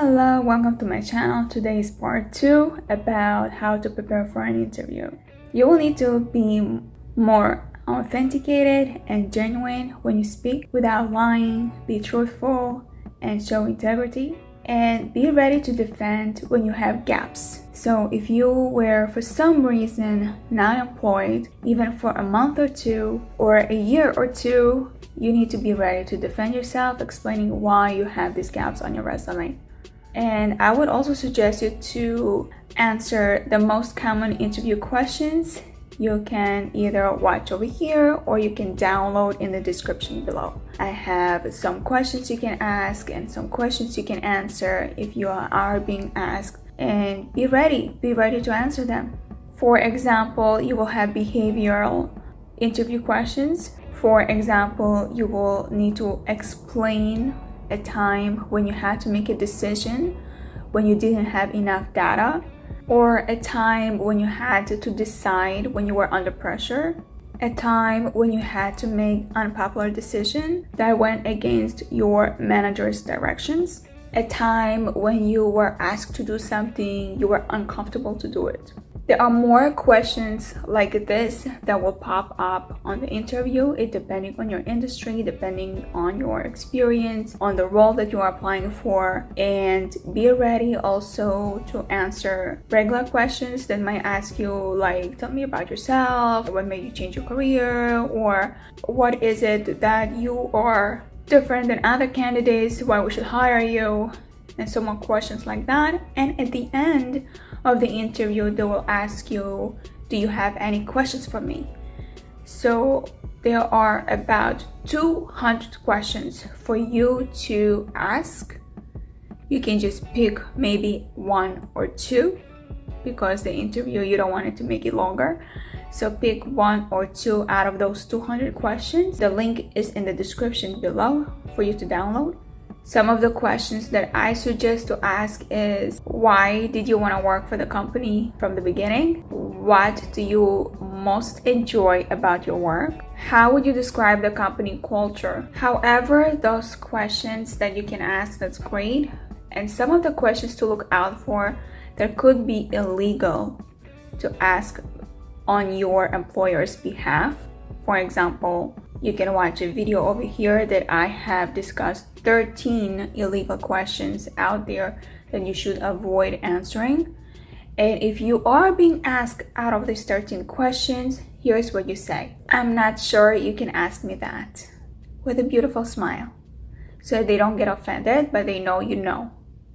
Hello, welcome to my channel. Today is part 2 about how to prepare for an interview. You will need to be more authenticated and genuine when you speak without lying, be truthful and show integrity, and be ready to defend when you have gaps. So if you were for some reason not employed, even for a month or two or a year or two, you need to be ready to defend yourself, explaining why you have these gaps on your resume. And I would also suggest you to answer the most common interview questions. You can either watch over here or you can download in the description below. I have some questions you can ask and some questions you can answer if you are being asked, and be ready to answer them. For example, you will have behavioral interview questions. For example, you will need to explain a time when you had to make a decision when you didn't have enough data, or a time when you had to decide when you were under pressure, a time when you had to make unpopular decision that went against your manager's directions, a time when you were asked to do something you were uncomfortable to do it. There are more questions like this that will pop up on the interview, it depending on your industry, depending on your experience, on the role that you are applying for. And be ready also to answer regular questions that might ask you, like, tell me about yourself, what made you change your career, or what is it that you are different than other candidates, why we should hire you, and so more questions like that. And at the end of the interview, they will ask you, do you have any questions for me? So there are about 200 questions for you to ask. You can just pick maybe one or two because the interview, you don't want it to make it longer. So pick one or two out of those 200 questions. The link is in the description below for you to download. Some of the questions that I suggest to ask is, why did you want to work for the company from the beginning? What do you most enjoy about your work? How would you describe the company culture? However, those questions that you can ask, that's great. And some of the questions to look out for that could be illegal to ask on your employer's behalf. For example, you can watch a video over here that I have discussed 13 illegal questions out there that you should avoid answering. And if you are being asked out of these 13 questions, here's what you say. I'm not sure you can ask me that, with a beautiful smile. So they don't get offended, but they know you know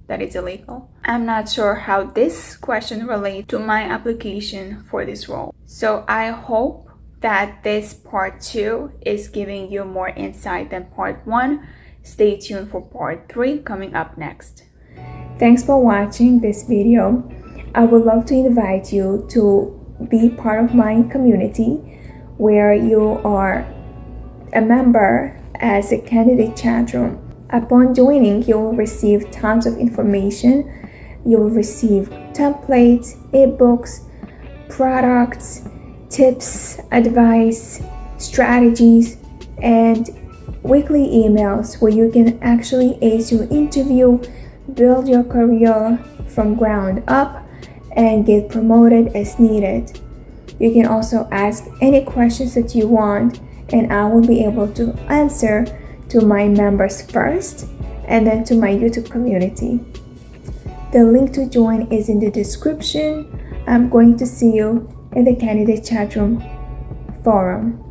that it's illegal. I'm not sure how this question relates to my application for this role. So I hope that this part 2 is giving you more insight than part 1. Stay tuned for part 3 coming up next. Thanks for watching this video. I would love to invite you to be part of my community where you are a member as a candidate chat room. Upon joining, you will receive tons of information. You will receive templates, ebooks, products, tips, advice, strategies, and weekly emails where you can actually ace your interview, build your career from ground up, and get promoted as needed. You can also ask any questions that you want, and I will be able to answer to my members first and then to my YouTube community. The link to join is in the description. I'm going to see you in the candidate chat room forum.